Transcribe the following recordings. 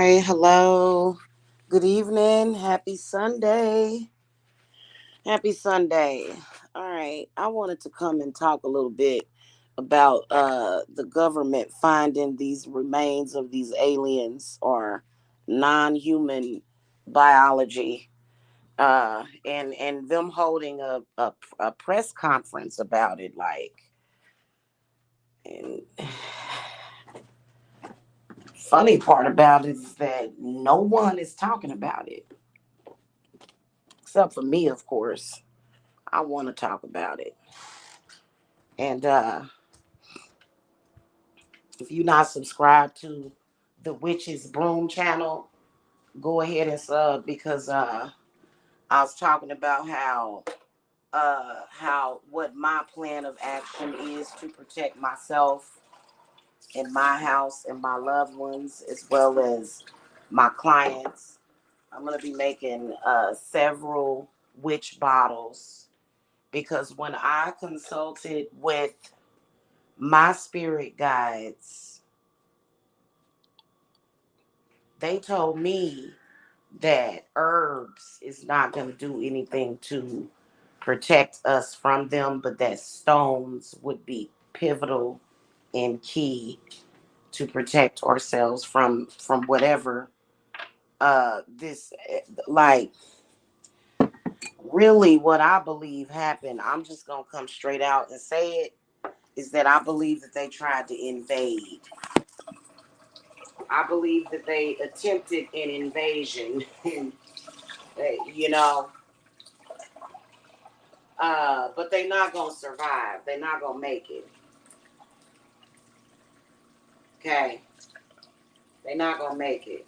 right, hello. Good evening. Happy Sunday. Happy Sunday. All right, I wanted to come and talk a little bit about the government finding these remains of these aliens or non-human biology, and them holding a press conference about it. And funny part about it is that no one is talking about it except for me, of course. I want to talk about it. And if you're not subscribed to the Witch's Broom channel, go ahead and sub because I was talking about how what my plan of action is to protect myself and my house and my loved ones as well as my clients. I'm gonna be making several witch bottles because when I consulted with my spirit guides, they told me that herbs is not going to do anything to protect us from them, but that stones would be pivotal and key to protect ourselves from whatever this like really what I believe happened. I'm just going to come straight out and say it is that I believe that they tried to invade. I believe that they attempted an invasion, and you know, but they're not gonna survive. They're not gonna make it. Okay, they're not gonna make it.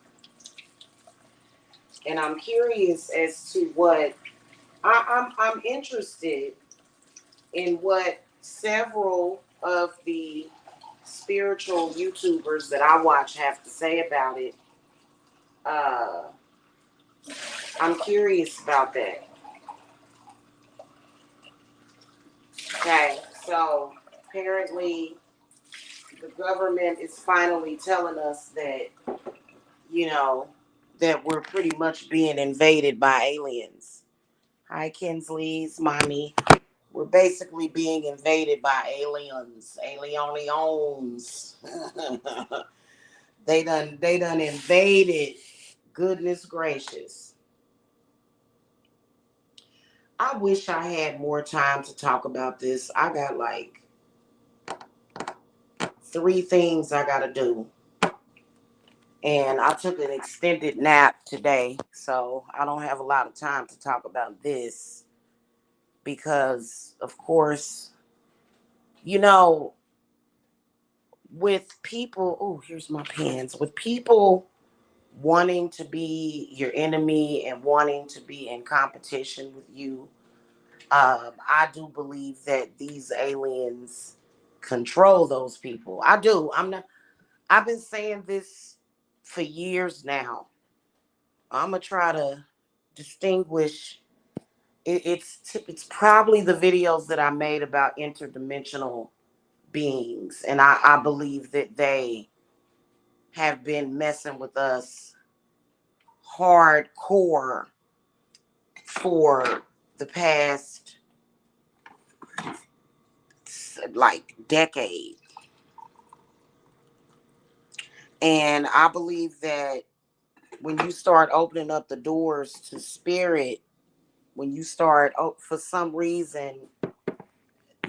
And I'm curious as to what I'm interested in what several of the spiritual YouTubers that I watch have to say about it. Uh, I'm curious about that. Okay, so apparently the government is finally telling us that, you know, that we're pretty much being invaded by aliens. Hi, Kinsley's mommy. We're basically being invaded by aliens, aliens. they done invaded. Goodness gracious. I wish I had more time to talk about this. I got like three things I gotta do. And I took an extended nap today, so I don't have a lot of time to talk about this because, of course, you know, with people, oh, here's my pens, with people wanting to be your enemy and wanting to be in competition with you, I do believe that these aliens control those people. I do. I've been saying this for years now. I'm gonna try to distinguish. It's probably the videos that I made about interdimensional beings, and I believe that they have been messing with us hardcore for the past like decade, and I believe that when you start opening up the doors to spirit, when you start, oh, for some reason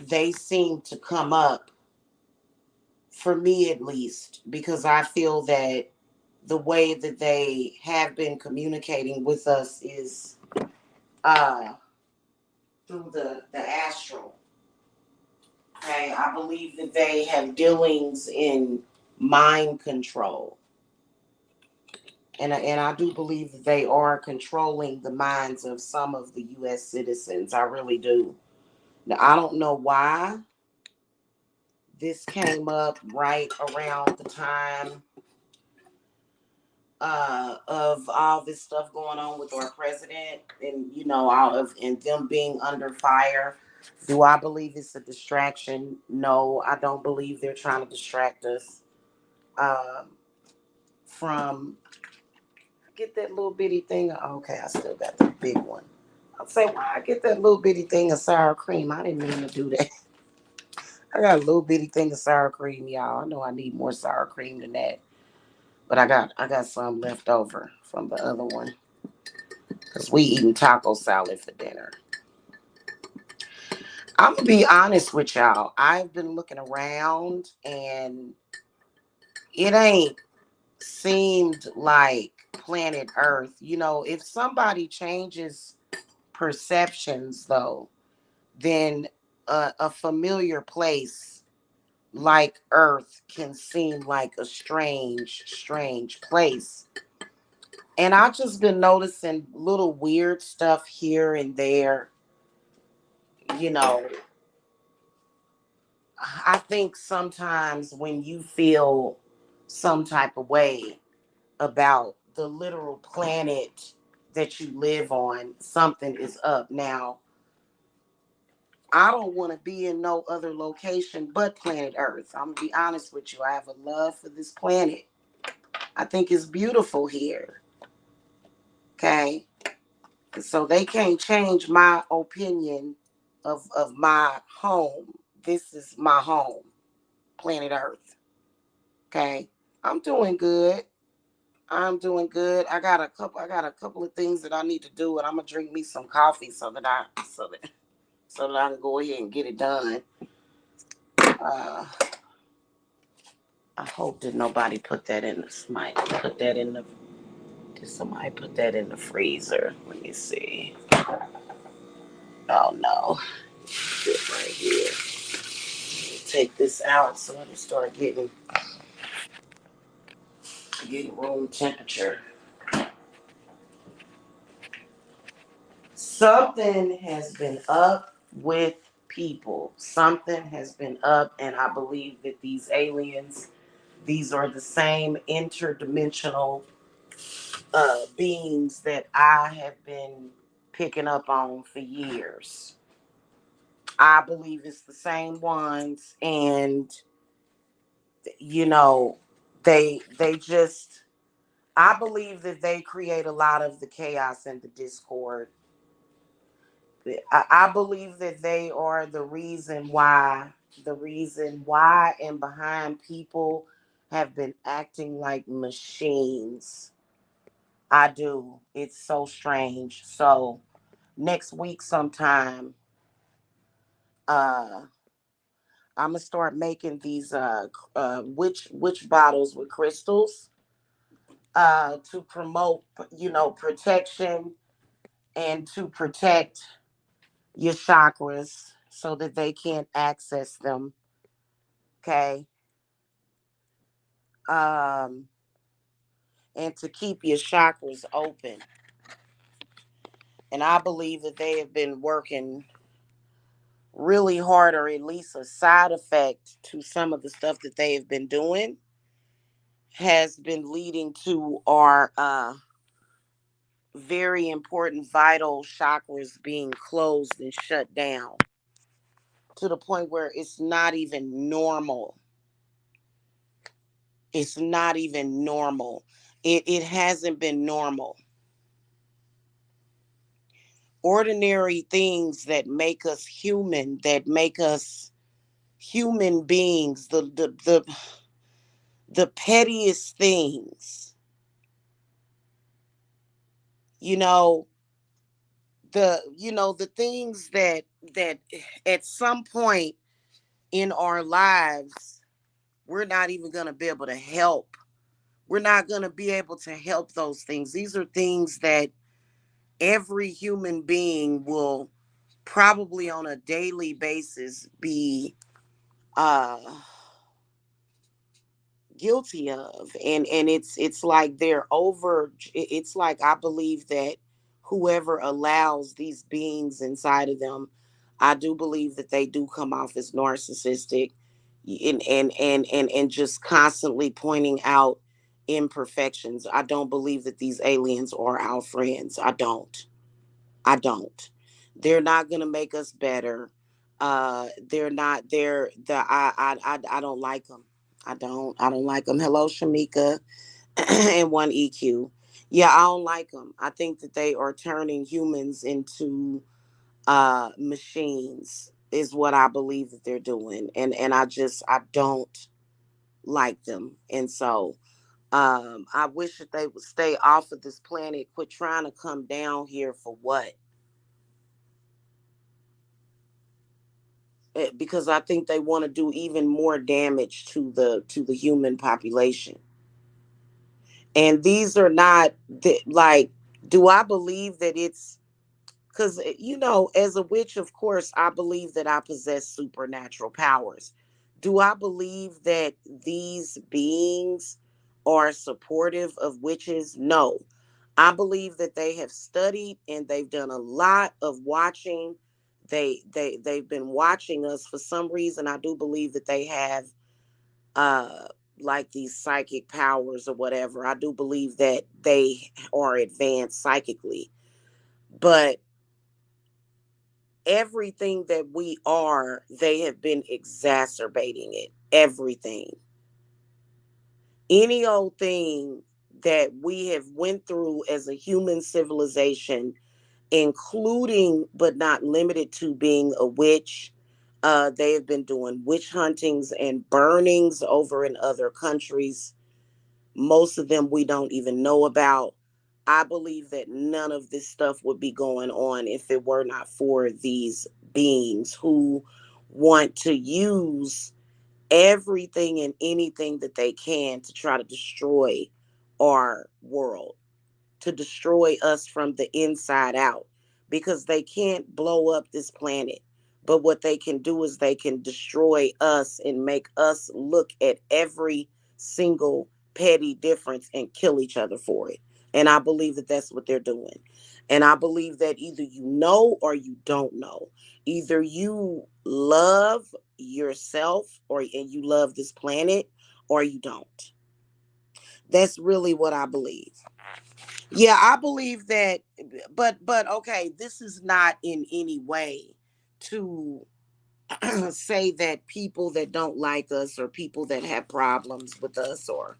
they seem to come up, for me at least, because I feel that the way that they have been communicating with us is uh, through the astral. Okay, I believe that they have dealings in mind control, and I do believe that they are controlling the minds of some of the U.S. citizens. I really do. Now I don't know why this came up right around the time of all this stuff going on with our president, and all of and them being under fire. Do I believe it's a distraction? No, I don't believe they're trying to distract us um, from get that little bitty thing? Okay, I still got the big one. I'll say, why I get that little bitty thing of sour cream? I didn't mean to do that. I got a little bitty thing of sour cream, y'all. I know I need more sour cream than that. But I got some left over from the other one. Because we eating taco salad for dinner. I'm going to be honest with y'all. I've been looking around and it ain't seemed like planet Earth. If somebody changes perceptions, though, then a familiar place like Earth can seem like a strange, strange place. And I've just been noticing little weird stuff here and there. You know, I think sometimes when you feel some type of way about the literal planet that you live on, something is up. Now, I don't want to be in no other location but planet Earth. I'm going to be honest with you. I have a love for this planet. I think it's beautiful here. Okay? So they can't change my opinion of my home. This is my home, planet Earth. Okay? I'm doing good. I'm doing good. I got a couple of things that I need to do, and I'm gonna drink me some coffee so that I can go ahead and get it done. Uh, I hope that nobody put that in the somebody put that in the did somebody put that in the freezer? Let me see. Oh no. Sit right here. Take this out so it'll start getting room temperature. Something has been up with people. Something has been up, and I believe that these aliens, these are the same interdimensional beings that I have been picking up on for years. I believe it's the same ones, and you know, they just. I believe that they create a lot of the chaos and the discord. I believe that they are the reason why and behind people have been acting like machines. I do. It's so strange. So next week sometime, uh, I'm gonna start making these witch bottles with crystals to promote protection and to protect your chakras so that they can't access them. Okay. um, and to keep your chakras open. And I believe that they have been working really hard, or at least a side effect to some of the stuff that they have been doing has been leading to our very important vital chakras being closed and shut down to the point where it's not even normal. It's not even normal. It hasn't been normal. Ordinary things that make us human, that make us human beings, the pettiest things, you know, the things that at some point in our lives we're not even going to be able to help. We're not going to be able to help those things. These are things that every human being will probably on a daily basis be uh guilty of. And it's like they're over. It's like I believe that whoever allows these beings inside of them, I do believe that they do come off as narcissistic and just constantly pointing out imperfections. I don't believe that these aliens are our friends. I don't. They're not gonna make us better. They're not. I don't like them. I don't like them. Hello, Shamika, and one EQ. Yeah, I don't like them. I think that they are turning humans into machines is what I believe that they're doing. And I don't like them. And so I wish that they would stay off of this planet, quit trying to come down here for what? Because I think they want to do even more damage to the human population. And these are not like, do I believe that it's because, as a witch, of course, I believe that I possess supernatural powers. Do I believe that these beings are supportive of witches? No. I believe that they have studied and they've done a lot of watching. They've been watching us for some reason. I do believe that they have uh like these psychic powers or whatever. I do believe that they are advanced psychically. But everything that we are, they have been exacerbating it. Everything. Any old thing that we have went through as a human civilization, including but not limited to being a witch. They have been doing witch huntings and burnings over in other countries. Most of them we don't even know about. I believe that none of this stuff would be going on if it were not for these beings who want to use everything and anything that they can to try to destroy our world, to destroy us from the inside out, because they can't blow up this planet. But what they can do is they can destroy us and make us look at every single petty difference and kill each other for it. And I believe that that's what they're doing. And I believe that either you know or you don't know. Either you love yourself or and you love this planet, or you don't. That's really what I believe. Yeah, I believe that, but okay, this is not in any way to say that people that don't like us or people that have problems with us, or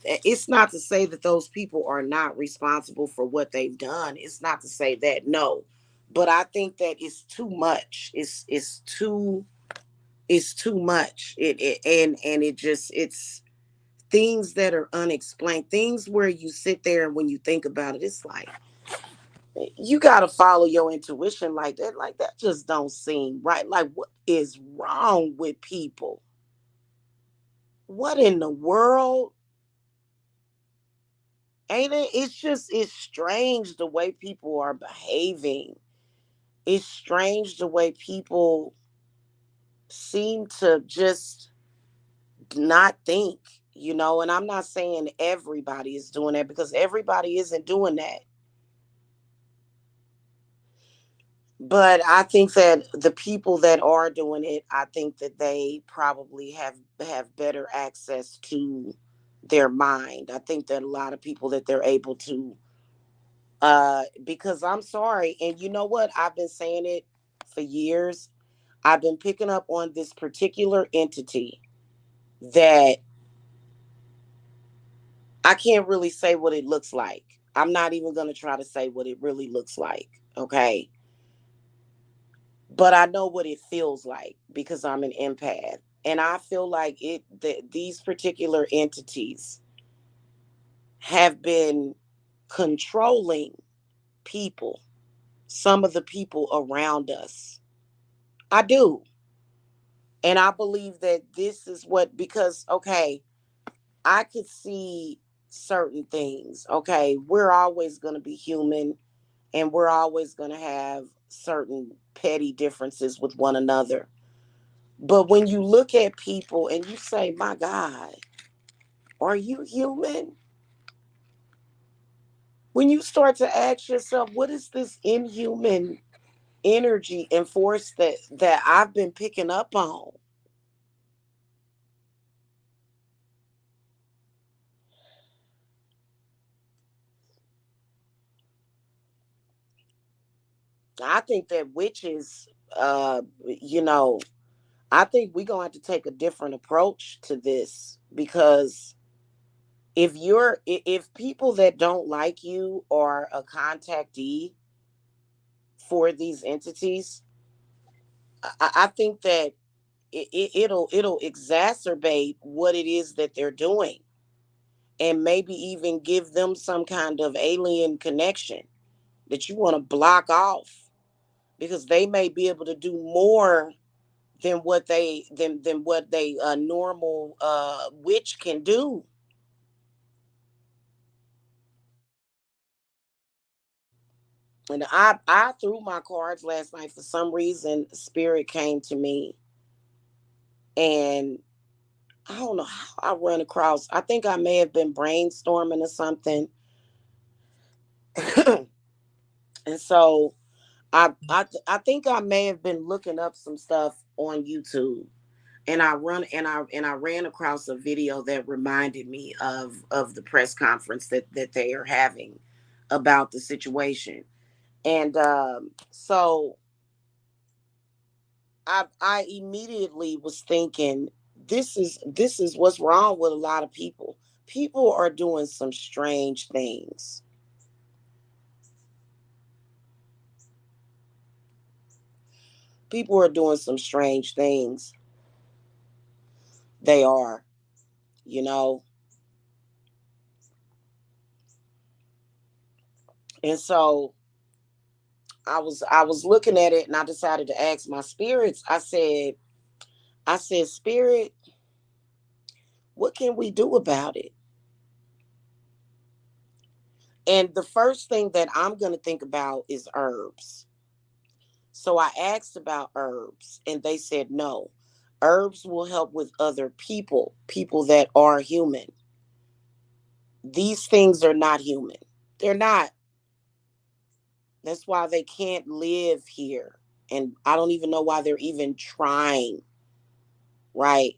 it's not to say that those people are not responsible for what they've done. It's not to say that, no. But I think that it's too much. It's too much. And it just it's things that are unexplained, things where you sit there and when you think about it, it's like you got to follow your intuition like that. Like that just don't seem right. Like what is wrong with people? What in the world? Ain't it? It's strange the way people are behaving. It's strange the way people seem to just not think, and I'm not saying everybody is doing that because everybody isn't doing that. But I think that the people that are doing it, I think that they probably have better access to their mind. I think that a lot of people that they're able to because I'm sorry, and you know what? I've been saying it for years. I've been picking up on this particular entity that I can't really say what it looks like. I'm not even going to try to say what it really looks like, okay? But I know what it feels like because I'm an empath. And I feel like these particular entities have been controlling people, some of the people around us. I do. And I believe that this is what, because, okay, I could see certain things. Okay, we're always going to be human and we're always going to have certain petty differences with one another. But when you look at people and you say, my God, are you human? When you start to ask yourself, what is this inhuman energy and force that I've been picking up on? I think that witches, I think we're going to have to take a different approach to this because If people that don't like you are a contactee for these entities, I think that it'll exacerbate what it is that they're doing, and maybe even give them some kind of alien connection that you want to block off, because they may be able to do more than what they normal witch can do. And I threw my cards last night. For some reason, spirit came to me, and I don't know how I run across. I think I may have been brainstorming or something. And so I think I may have been looking up some stuff on YouTube, and I ran across a video that reminded me of the press conference that they are having about the situation. And so I immediately was thinking, this is what's wrong with a lot of people. People are doing some strange things. People are doing some strange things. They are, you know. And so I was looking at it, and I decided to ask my spirits. I said, spirit, what can we do about it? And the first thing that I'm going to think about is herbs. So I asked about herbs, and they said no. Herbs will help with other people that are human. These things are not human. They're not. That's why they can't live here. And I don't even know why they're even trying, right?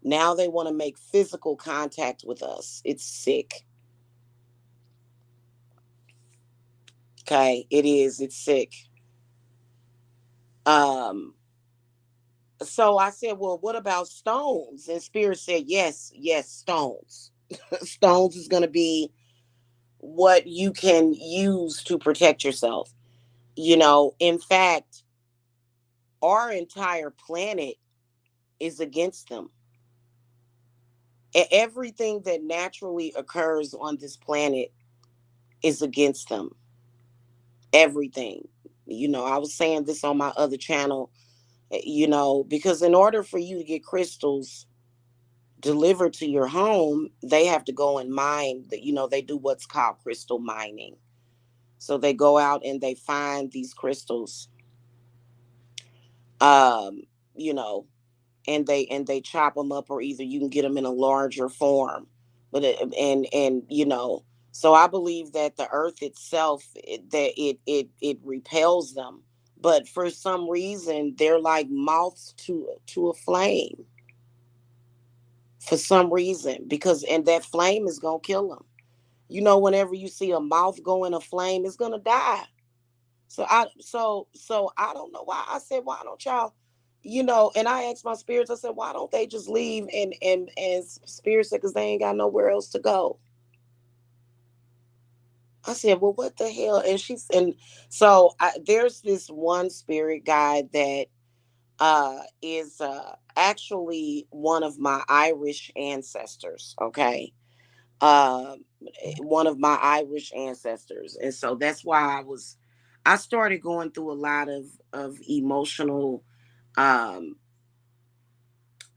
Now they want to make physical contact with us. It's sick. Okay, it is. It's sick. Um, so I said, well, what about stones? And Spirit said, yes, yes, stones. Stones is going to be what you can use to protect yourself. In fact, our entire planet is against them. Everything that naturally occurs on this planet is against them. Everything. I was saying this on my other channel, because in order for you to get crystals delivered to your home, they have to go and mine. They do what's called crystal mining. So they go out and they find these crystals, um, you know, and they chop them up, or either you can get them in a larger form. But so I believe that the earth itself, that it repels them. But for some reason, they're like moths to a flame. For some reason, because and that flame is gonna kill them. Whenever you see a moth go in a flame, it's gonna die. So I don't know why. I said, why don't y'all, and I asked my spirits, I said, why don't they just leave? And Spirit said, because they ain't got nowhere else to go. I said, well, what the hell? And so there's this one spirit guide that is actually one of my Irish ancestors. Okay. um One of my Irish ancestors. And so that's why I started going through a lot of emotional um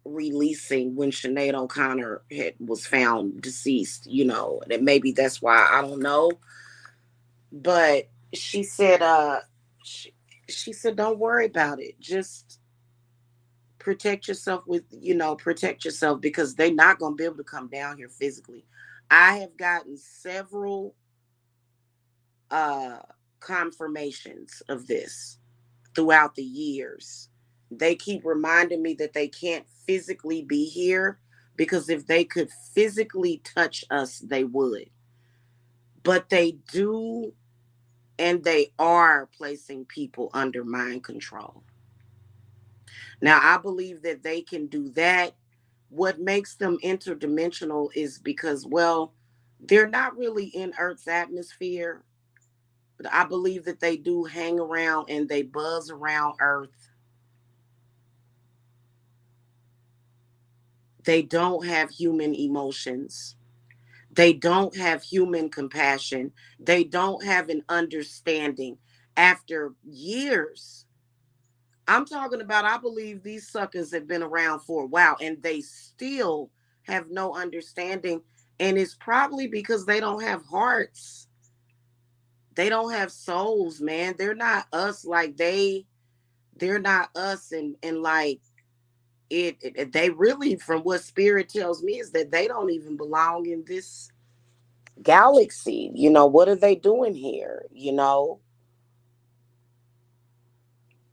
releasing when Sinead O'Connor was found deceased. That maybe that's why, I don't know. But she said she, she said, don't worry about it. Just protect yourself, because they're not going to be able to come down here physically. I have gotten several uh confirmations of this throughout the years. They keep reminding me that they can't physically be here, because if they could physically touch us, they would. But they do, and they are placing people under mind control. Now, I believe that they can do that, What makes them interdimensional is because, well, they're not really in Earth's atmosphere, but I believe that they do hang around and they buzz around Earth. They don't have human emotions. They don't have human compassion. They don't have an understanding. After years, I'm talking about, I believe these suckers have been around for a while and they still have no understanding. And it's probably because they don't have hearts. They don't have souls, man. They're not us. Like they're not us. And like they really, from what spirit tells me, is that they don't even belong in this galaxy. What are they doing here?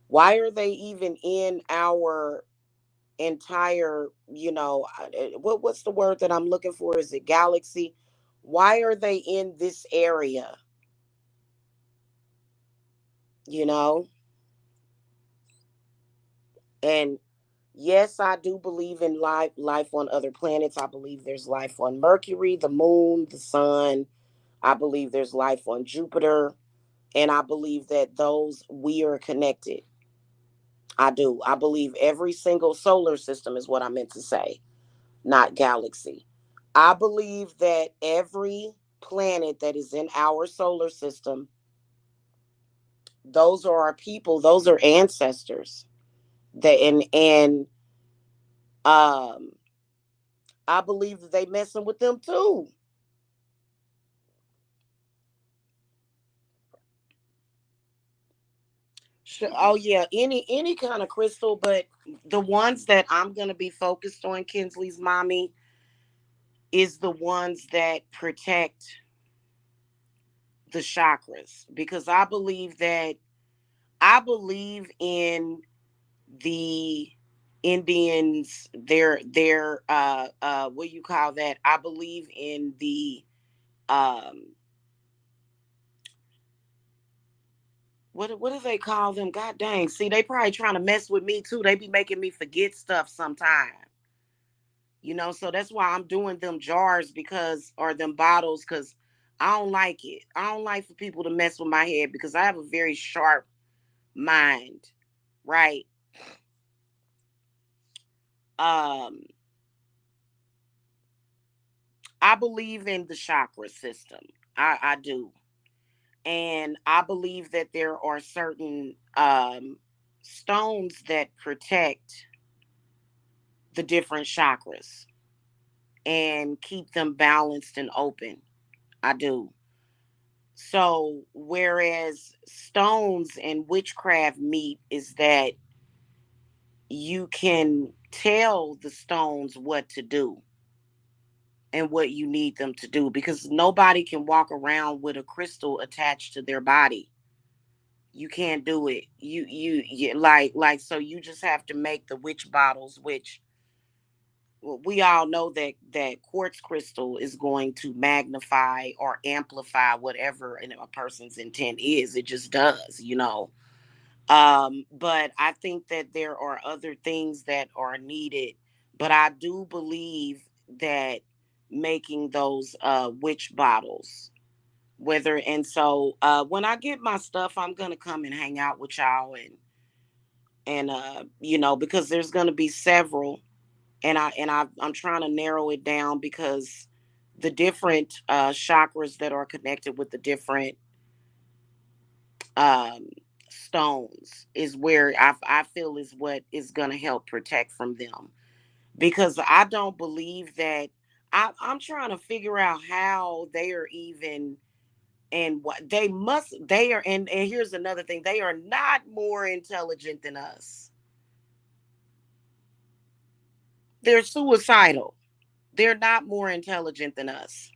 Why are they even in our entire, what's the word that I'm looking for? Is it galaxy? Why are they in this area? You know? And yes, I do believe in life on other planets. I believe there's life on Mercury, the moon, the sun. I believe there's life on Jupiter. And I believe that those we are connected. I do. I believe every single solar system is what I meant to say, not galaxy. I believe that every planet that is in our solar system, those are our people, those are ancestors. That and um I believe that they messing with them too. Sure. Oh yeah, any kind of crystal, but the ones that I'm gonna be focused on, Kinsley's mommy, is the ones that protect the chakras, because I believe in the Indians, their what do you call that? I believe in the um what do they call them? God dang. See, they probably trying to mess with me too. They be making me forget stuff sometime. So that's why I'm doing them jars, because or them bottles, because I don't like it. I don't like for people to mess with my head because I have a very sharp mind, right? Um, I believe in the chakra system. I do. And I believe that there are certain stones that protect the different chakras and keep them balanced and open. I do. So, whereas stones and witchcraft meet is that you can tell the stones what to do and what you need them to do, because nobody can walk around with a crystal attached to their body. You can't do it. You like so you just have to make the witch bottles, which, well, we all know that quartz crystal is going to magnify or amplify whatever a person's intent is. It just does. But I think that there are other things that are needed. But I do believe that making those witch bottles, whether and so when I get my stuff, I'm gonna come and hang out with y'all, and because there's gonna be several, I'm trying to narrow it down, because the different chakras that are connected with the different um stones is where I feel is what is gonna help protect from them, because I don't believe that I'm trying to figure out how they are even, and what they are, and here's another thing, they are not more intelligent than us. They're suicidal. They're not more intelligent than us.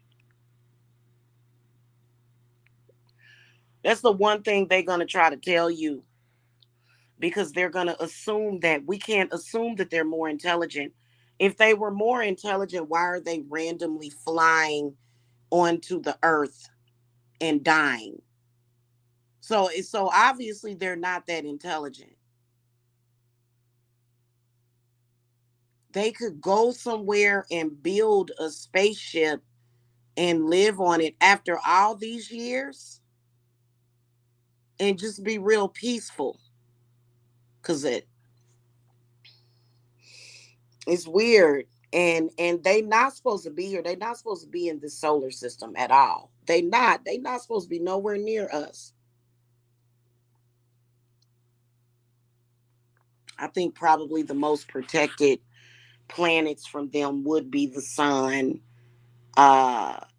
That's the one thing they're going to try to tell you, because they're going to assume that we can't assume that they're more intelligent. If they were more intelligent, why are they randomly flying onto the earth and dying? So obviously they're not that intelligent. They could go somewhere and build a spaceship and live on it after all these years and just be real peaceful. Cause it's weird. And they not supposed to be here. They not supposed to be in the solar system at all. They not supposed to be nowhere near us. I think probably the most protected planets from them would be the sun.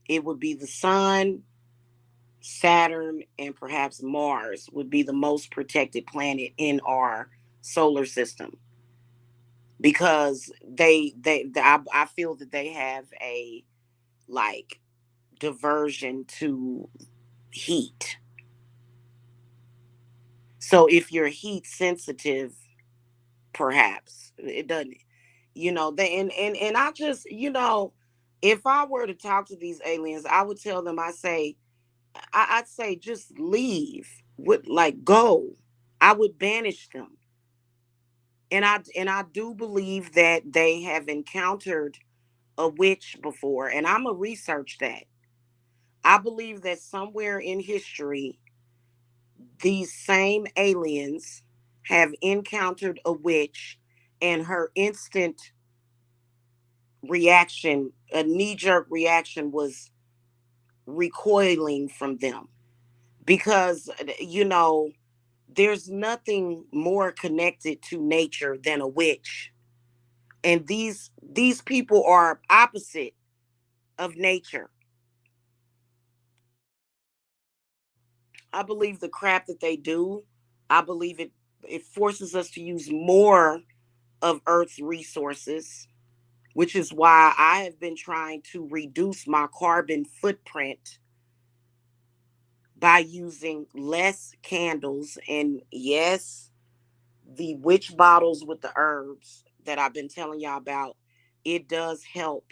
It would be the sun, Saturn, and perhaps Mars would be the most protected planet in our solar system because I feel that they have a like diversion to heat. So if you're heat sensitive, perhaps it doesn't, they and I just, if I were to talk to these aliens, I would tell them, I'd say just leave, would like go. I would banish them. And I do believe that they have encountered a witch before, and I'm gonna research that. I believe that somewhere in history, these same aliens have encountered a witch, and her instant reaction, a knee jerk reaction, was recoiling from them because, there's nothing more connected to nature than a witch. And these people are opposite of nature. I believe the crap that they do, I believe it forces us to use more of Earth's resources, which is why I have been trying to reduce my carbon footprint by using less candles. And yes, the witch bottles with the herbs that I've been telling y'all about, it does help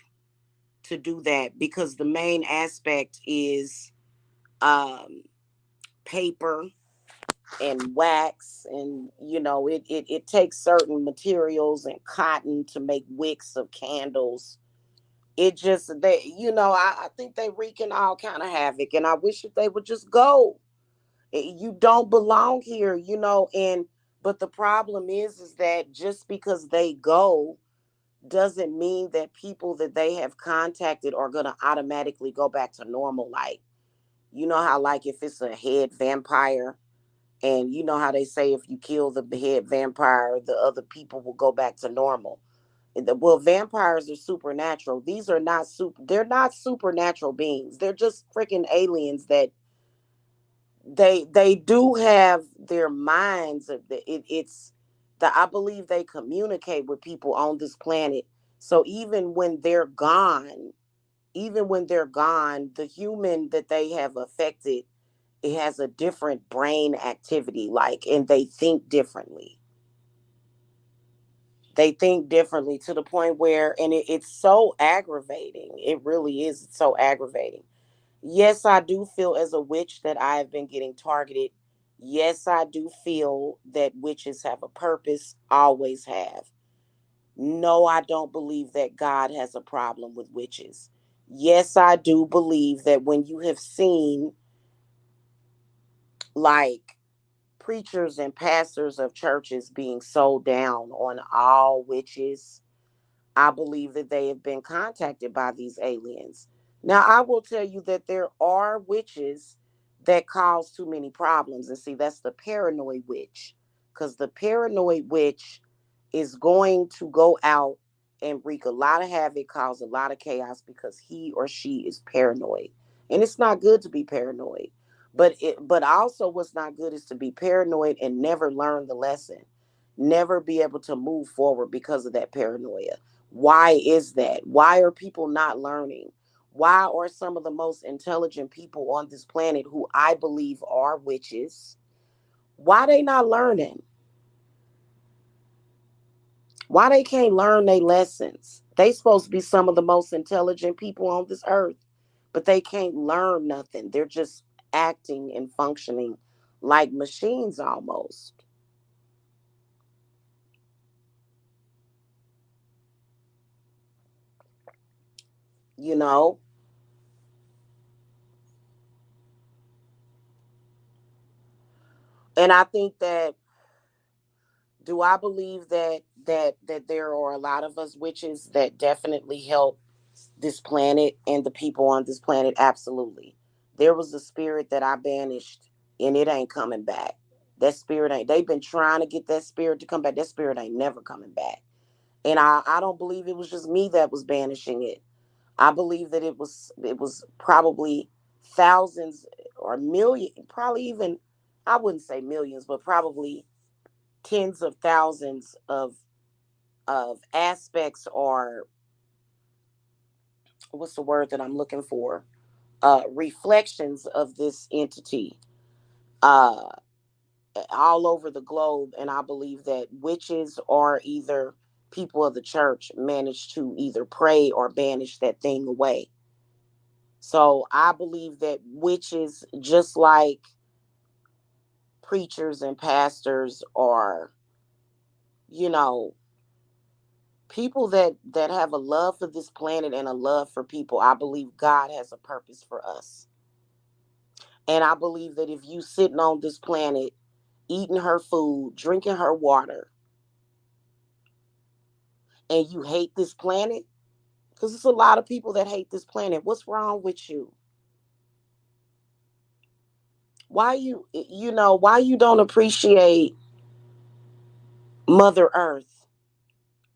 to do that because the main aspect is um, paper and wax, and it takes certain materials and cotton to make wicks of candles. It just, I think they wreaking all kind of havoc, and I wish that they would just go. You don't belong here, and but the problem is that just because they go doesn't mean that people that they have contacted are going to automatically go back to normal. Like, you know how, like, if it's a head vampire, and you know how they say if you kill the head vampire, the other people will go back to normal. Well, vampires are supernatural. These are not they're not supernatural beings. They're just freaking aliens that they do have their minds. It's the I believe they communicate with people on this planet. So even when they're gone, the human that they have affected, it has a different brain activity, like, and they think differently. They think differently to the point where, and it's so aggravating. It really is. It's so aggravating. Yes, I do feel as a witch that I have been getting targeted. Yes, I do feel that witches have a purpose, always have. No, I don't believe that God has a problem with witches. Yes, I do believe that when you have seen, like, preachers and pastors of churches being so down on all witches, I believe that they have been contacted by these aliens. Now, I will tell you that there are witches that cause too many problems. And see, that's the paranoid witch. Because the paranoid witch is going to go out and wreak a lot of havoc, cause a lot of chaos because he or she is paranoid. And it's not good to be paranoid. But also what's not good is to be paranoid and never learn the lesson. Never be able to move forward because of that paranoia. Why is that? Why are people not learning? Why are some of the most intelligent people on this planet, who I believe are witches, why they not learning? Why they can't learn their lessons? They supposed to be some of the most intelligent people on this earth, but they can't learn nothing. They're just acting and functioning like machines almost. you know. And I think that, do I believe that there are a lot of us witches that definitely help this planet and the people on this planet? Absolutely. There was a spirit that I banished, and it ain't coming back. That spirit ain't, they've been trying to get that spirit to come back. That spirit ain't never coming back. And I don't believe it was just me that was banishing it. I believe that it was probably thousands or million, probably even, I wouldn't say millions, but probably tens of thousands of aspects, or what's the word that I'm looking for? Reflections of this entity, uh, all over the globe. And I believe that witches, or either people of the church, manage to either pray or banish that thing away. So I believe that witches, just like preachers and pastors, are, you know, people that have a love for this planet and a love for people. I believe God has a purpose for us. And I believe that if you sitting on this planet, eating her food, drinking her water, and you hate this planet, because there's a lot of people that hate this planet, what's wrong with you? Why why you don't appreciate Mother Earth?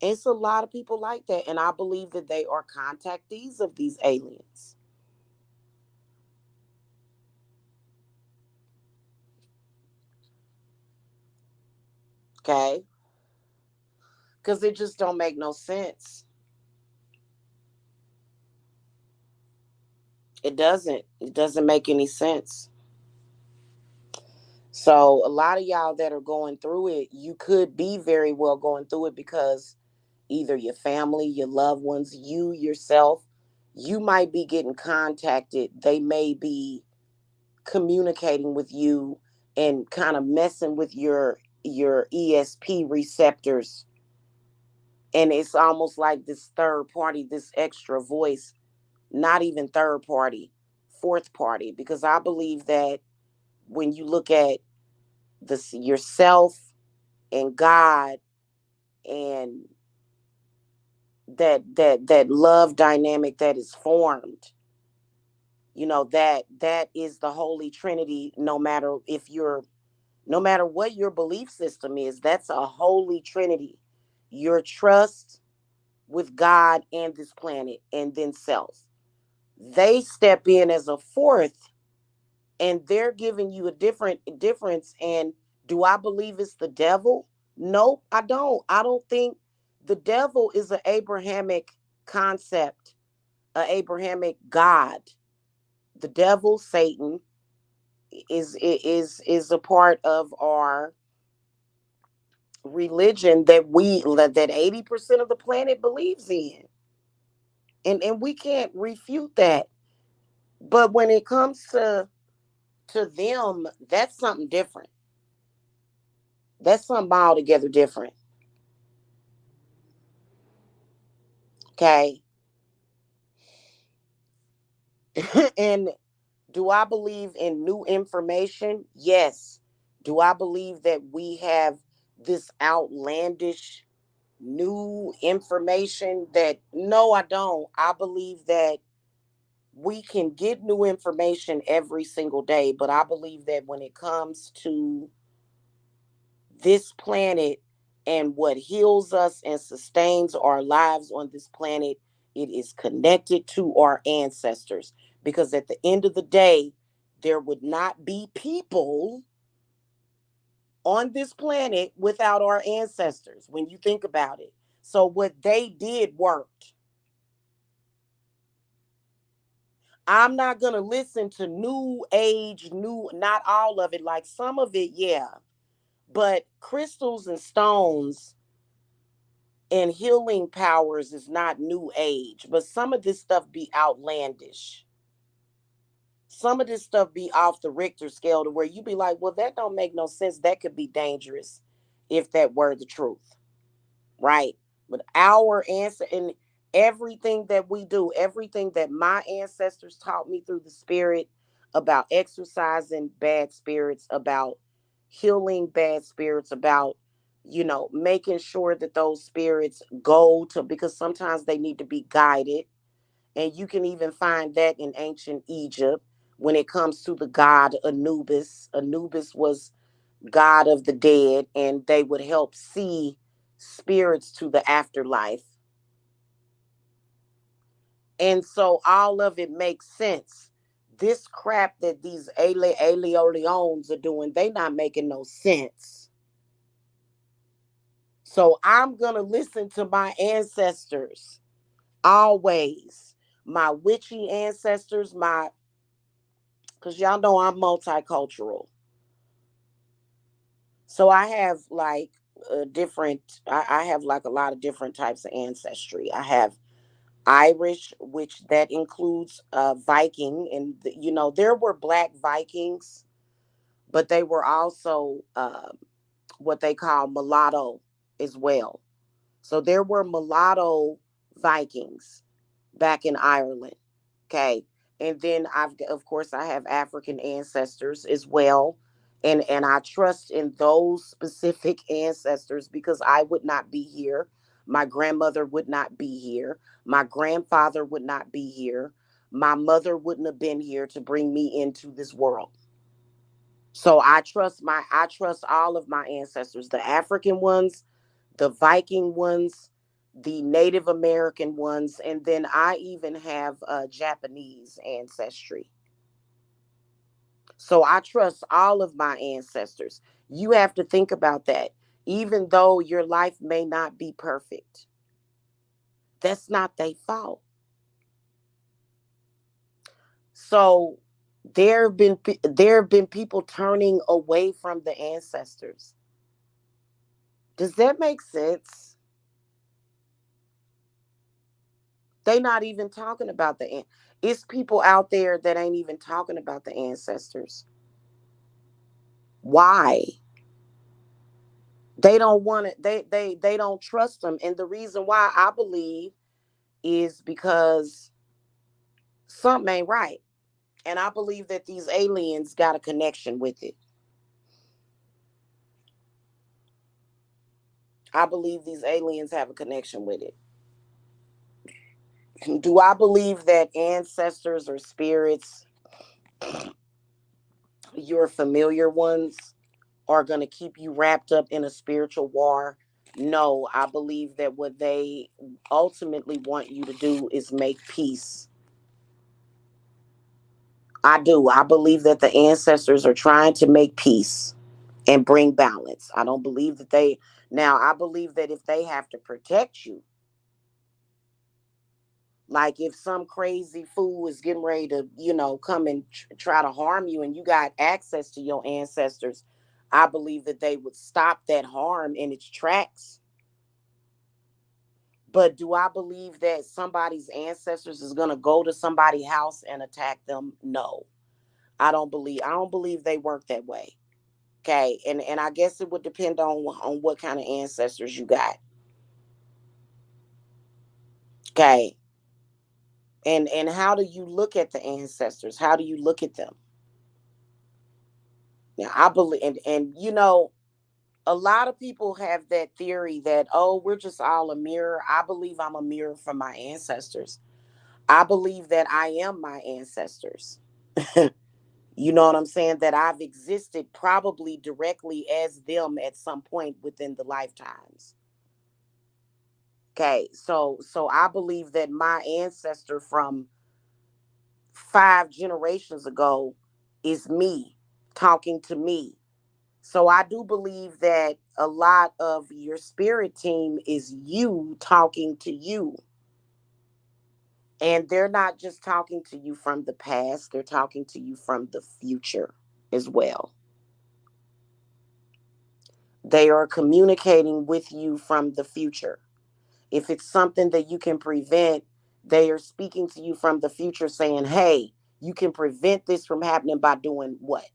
It's a lot of people like that, and I believe that they are contactees of these aliens. Okay, because it just don't make no sense. It doesn't make any sense. So a lot of y'all that are going through it, you could be very well going through it because either your family, your loved ones, you yourself, you might be getting contacted. They may be communicating with you and kind of messing with your ESP receptors. And it's almost like this third party, this extra voice, not even third party, fourth party, because I believe that when you look at this yourself and God, and that love dynamic that is formed, that is the Holy Trinity. No matter what your belief system is, that's a Holy Trinity. Your trust with God and this planet, and then self. They step in as a fourth, and they're giving you a different difference. And do I believe it's the devil? Nope, I don't. I don't think the devil is an Abrahamic concept, an Abrahamic God. The devil, Satan, is a part of our religion that 80% of the planet believes in. And we can't refute that. But when it comes to them, that's something different. That's something altogether different. Okay. And do I believe in new information? Yes. Do I believe that we have this outlandish new information? That no, I don't. I believe that we can get new information every single day, but I believe that when it comes to this planet and what heals us and sustains our lives on this planet, it is connected to our ancestors. Because at the end of the day, there would not be people on this planet without our ancestors when you think about it. So what they did worked. I'm not going to listen to new age, not all of it, like some of it, yeah. But crystals and stones and healing powers is not new age, but some of this stuff be outlandish. Some of this stuff be off the Richter scale to where you be like, well, that don't make no sense. That could be dangerous if that were the truth, right? But our answer, and Everything that we do, everything that my ancestors taught me through the spirit about exercising bad spirits, about healing bad spirits, about, making sure that those spirits go to, because sometimes they need to be guided. And you can even find that in ancient Egypt when it comes to the god Anubis. Anubis was god of the dead, and they would help see spirits to the afterlife. And so all of it makes sense. This crap that these aliens are doing, they not making no sense. So I'm going to listen to my ancestors always. My witchy ancestors, because y'all know I'm multicultural. So I have like I have like a lot of different types of ancestry. I have Irish, which that includes Viking, and there were black Vikings, but they were also what they call mulatto as well. So there were mulatto Vikings back in Ireland. Okay. And then of course, I have African ancestors as well. And I trust in those specific ancestors because I would not be here. My grandmother would not be here. My grandfather would not be here. My mother wouldn't have been here to bring me into this world. So I trust all of my ancestors, the African ones, the Viking ones, the Native American ones, and then I even have Japanese ancestry. So I trust all of my ancestors. You have to think about that. Even though your life may not be perfect, that's not their fault. So there have been people turning away from the ancestors. Does that make sense? They not even talking about it's people out there that ain't even talking about the ancestors. Why? They don't want it. They don't trust them. And the reason why I believe is because something ain't right. And I believe that these aliens got a connection with it. I believe these aliens have a connection with it. Do I believe that ancestors or spirits, your familiar ones, are going to keep you wrapped up in a spiritual war? No, I believe that what they ultimately want you to do is make peace. I do. I believe that the ancestors are trying to make peace and bring balance. I don't believe that I believe that if they have to protect you, like if some crazy fool is getting ready to, come and try to harm you and you got access to your ancestors, I believe that they would stop that harm in its tracks. But do I believe that somebody's ancestors is going to go to somebody's house and attack them? No. I don't believe they work that way. Okay? And I guess it would depend on what kind of ancestors you got. Okay? And how do you look at the ancestors? How do you look at them? Now, I believe and a lot of people have that theory that, oh, we're just all a mirror. I believe I'm a mirror for my ancestors. I believe that I am my ancestors. You know what I'm saying? That I've existed probably directly as them at some point within the lifetimes. Okay, so I believe that my ancestor from 5 generations ago is me talking to me. So I do believe that a lot of your spirit team is you talking to you. And they're not just talking to you from the past, they're talking to you from the future as well. They are communicating with you from the future. If it's something that you can prevent, they are speaking to you from the future saying, hey, you can prevent this from happening by doing what?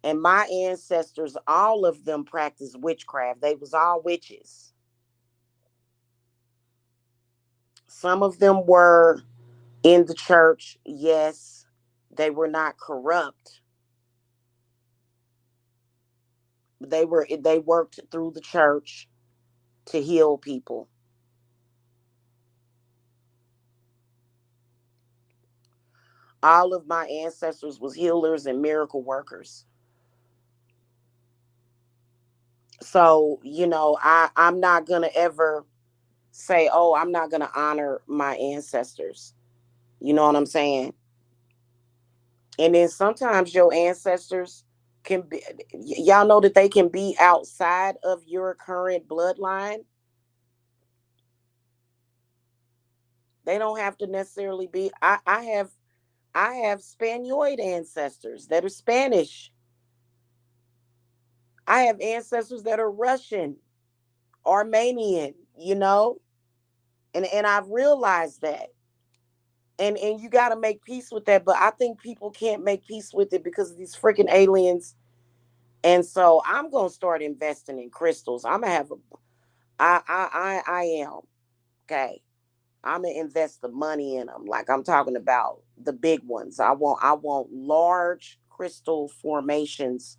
And my ancestors, all of them practiced witchcraft. They was all witches. Some of them were in the church, yes. They were not corrupt. They worked through the church to heal people. All of my ancestors was healers and miracle workers. So, I'm not gonna ever say, oh, I'm not gonna honor my ancestors. You know what I'm saying? And then sometimes your ancestors can be, y'all know that they can be outside of your current bloodline. They don't have to necessarily be. I have Spaniard ancestors that are Spanish. I have ancestors that are Russian, Armenian, and I've realized that. And you got to make peace with that, but I think people can't make peace with it because of these freaking aliens. And so I'm going to start investing in crystals. I'm going to have a I am. Okay. I'm gonna invest the money in them. Like I'm talking about the big ones. I want large crystal formations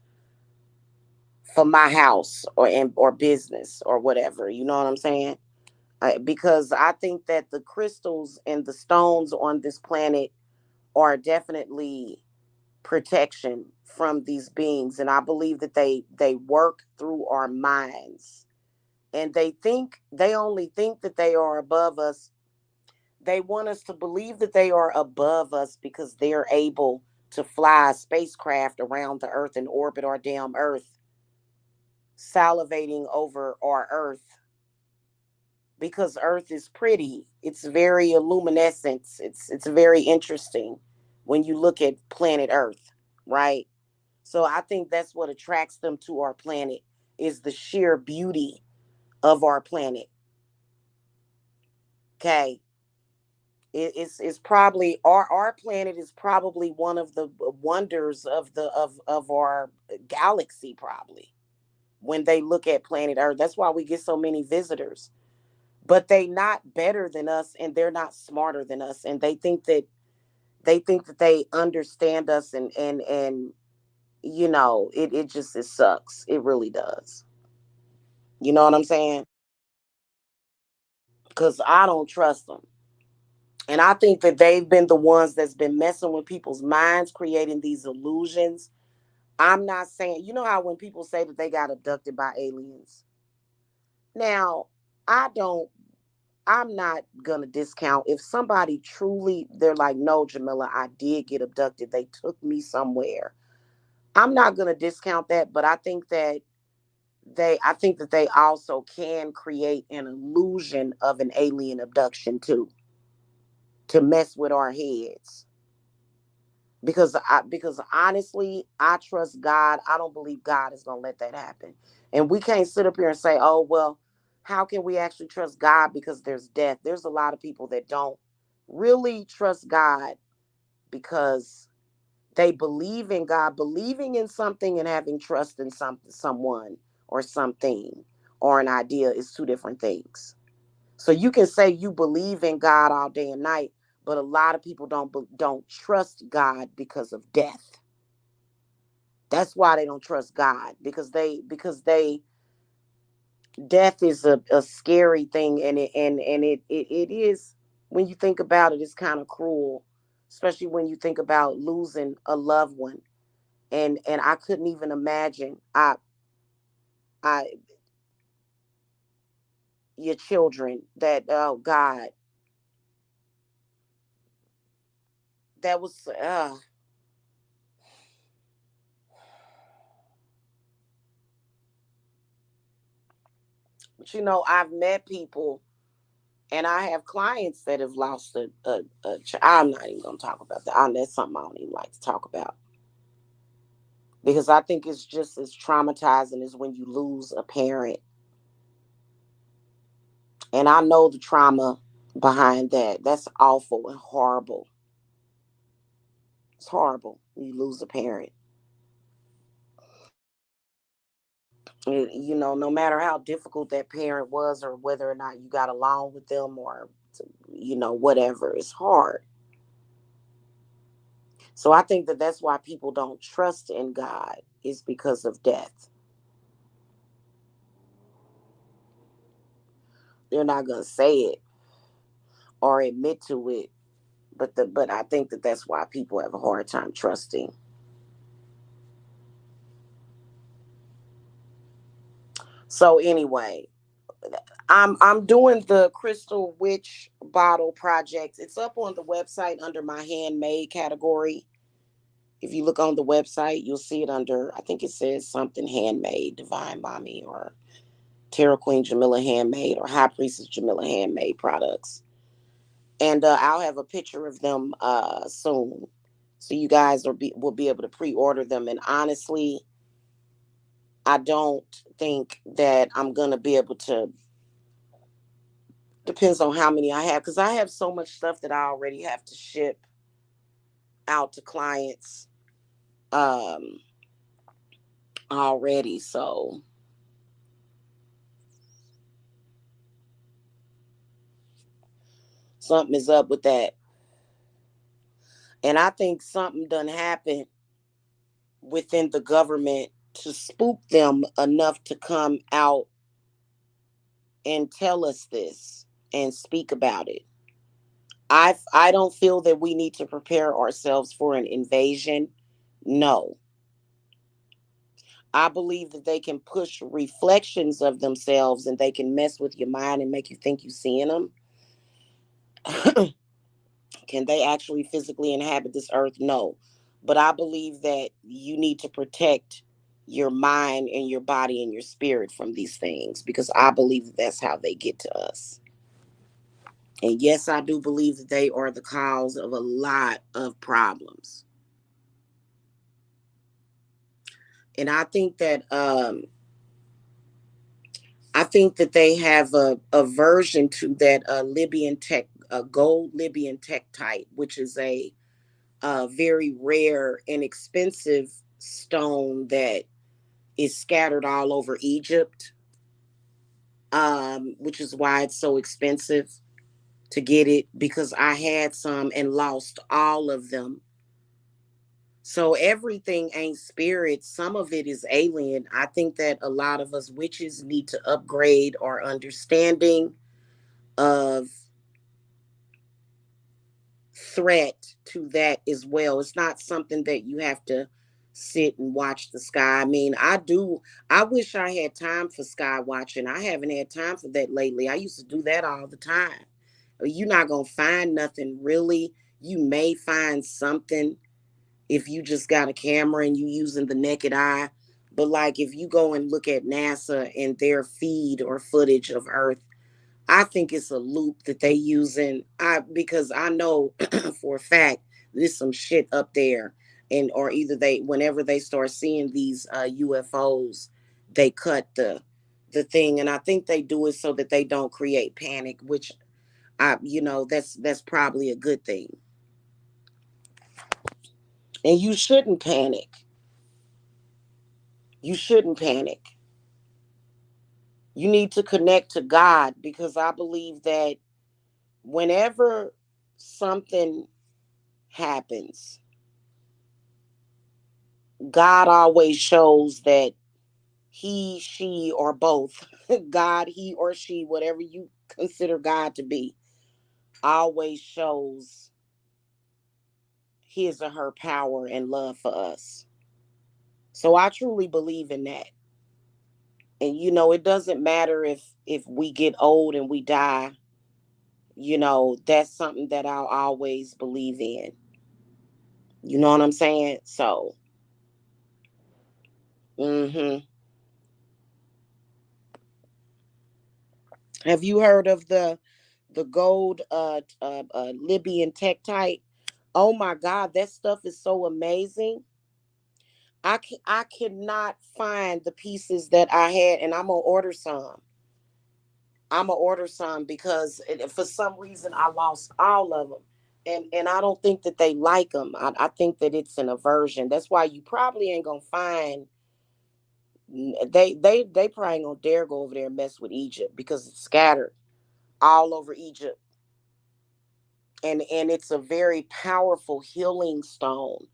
for my house or business or whatever. You know what I'm saying? Because I think that the crystals and the stones on this planet are definitely protection from these beings, and I believe that they work through our minds, and they only think that they are above us. They want us to believe that they are above us because they're able to fly a spacecraft around the earth and orbit our damn earth, salivating over our earth because earth is pretty. It's very luminescent. It's very interesting when you look at planet earth, right? So I think that's what attracts them to our planet is the sheer beauty of our planet. Okay. It's probably our planet is probably one of the wonders of our galaxy, probably, when they look at planet earth. That's why we get so many visitors, but they not better than us and they're not smarter than us, and they think that they understand us, and it just it sucks. It really does. You know what I'm saying? Because I don't trust them. And I think that they've been the ones that's been messing with people's minds, creating these illusions. I'm not saying, you know how when people say that they got abducted by aliens? Now, I don't, I'm not going to discount if somebody truly, they're like, no, Jamila, I did get abducted. They took me somewhere. I'm not going to discount that, but I think that they also can create an illusion of an alien abduction too, to mess with our heads. Because honestly, I trust God. I don't believe God is gonna let that happen. And we can't sit up here and say, oh well, how can we actually trust God because there's death? There's a lot of people that don't really trust God because they believe in God. Believing in something and having trust in someone or something or an idea is two different things. So you can say you believe in God all day and night, but a lot of people don't trust God because of death. That's why they don't trust God, because they death is a scary thing, and it is, when you think about it, it's kind of cruel, especially when you think about losing a loved one. And I couldn't even imagine I your children that, oh God, that was but I've met people, and I have clients that have lost I'm not even gonna talk about that. That's something I don't even like to talk about, because I think it's just as traumatizing as when you lose a parent. And I know the trauma behind that. That's awful and horrible. It's horrible when you lose a parent. You know, no matter how difficult that parent was, or whether or not you got along with them, or, you know, whatever, it's hard. So I think that that's why people don't trust in God, is because of death. They're not going to say it or admit to it, but I think that that's why people have a hard time trusting. So anyway, I'm doing the Crystal Witch bottle project. It's up on the website under my handmade category. If you look on the website, you'll see it under, I think it says something handmade, Divine Mommy, or Terra Queen Jamila Handmade, or High Priestess Jamila Handmade products. And I'll have a picture of them soon. So you guys will be able to pre-order them. And honestly, I don't think that I'm going to be able to, depends on how many I have, because I have so much stuff that I already have to ship out to clients um, already. So something is up with that. And I think something done happened within the government to spook them enough to come out and tell us this and speak about it. I don't feel that we need to prepare ourselves for an invasion. No. I believe that they can push reflections of themselves, and they can mess with your mind and make you think you're seeing them. Can they actually physically inhabit this earth? No. But I believe that you need to protect your mind and your body and your spirit from these things, because I believe that that's how they get to us. And yes, I do believe that they are the cause of a lot of problems. And I think that they have a version to that Libyan tech, gold Libyan tektite, which is a very rare and expensive stone that is scattered all over Egypt, which is why it's so expensive to get it, because I had some and lost all of them. So everything ain't spirit. Some of it is alien. I think that a lot of us witches need to upgrade our understanding of threat to that as well. It's not something that you have to sit and watch the sky. I mean, I wish I had time for sky watching. I haven't had time for that lately. I used to do that all the time. You're not going to find nothing really. You may find something if you just got a camera and you using the naked eye. But like if you go and look at NASA and their feed or footage of Earth, I think it's a loop that they using. Because I know for a fact there's some shit up there, and or either they, whenever they start seeing these UFOs, they cut the thing, and I think they do it so that they don't create panic, which that's probably a good thing. And you shouldn't panic. You shouldn't panic. You need to connect to God, because I believe that whenever something happens, God always shows that he, she, or both, God, he or she, whatever you consider God to be, always shows his or her power and love for us. So I truly believe in that. And it doesn't matter if we get old and we die. That's something that I'll always believe in. You know what I'm saying? So, mhm. Have you heard of the gold Libyan tektite? Oh my God, that stuff is so amazing. I cannot find the pieces that I had, and I'm gonna order some. I'm gonna order some because for some reason I lost all of them, and I don't think that they like them. I think that it's an aversion. That's why you probably ain't gonna find They probably ain't gonna dare go over there and mess with Egypt because it's scattered all over Egypt, and it's a very powerful healing stone.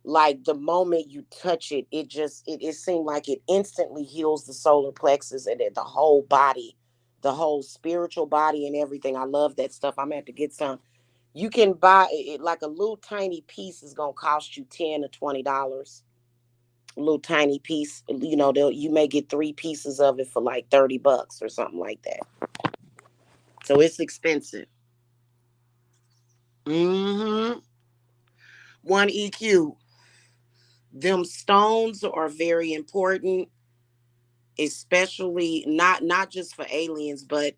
Like the moment you touch it, it seemed like it instantly heals the solar plexus and the whole body, the whole spiritual body and everything. I love that stuff. I'm gonna have to get some. You can buy it like a little tiny piece is gonna cost you $10 to $20. A little tiny piece, you may get 3 pieces of it for like $30 or something like that. So it's expensive. Mm-hmm. One EQ. Them stones are very important, especially not just for aliens, but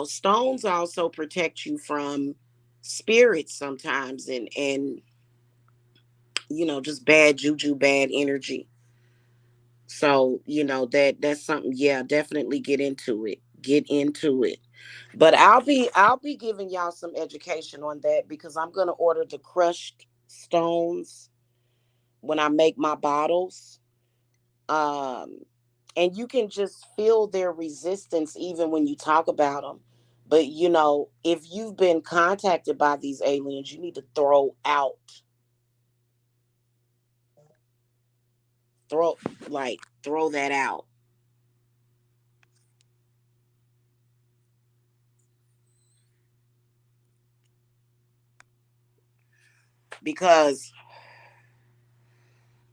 stones also protect you from spirits sometimes, and just bad juju, bad energy. So that's something. Yeah, definitely get into it. Get into it. But I'll be giving y'all some education on that because I'm gonna order the crushed stones when I make my bottles. Um, and you can just feel their resistance even when you talk about them. But if you've been contacted by these aliens, you need to throw throw that out because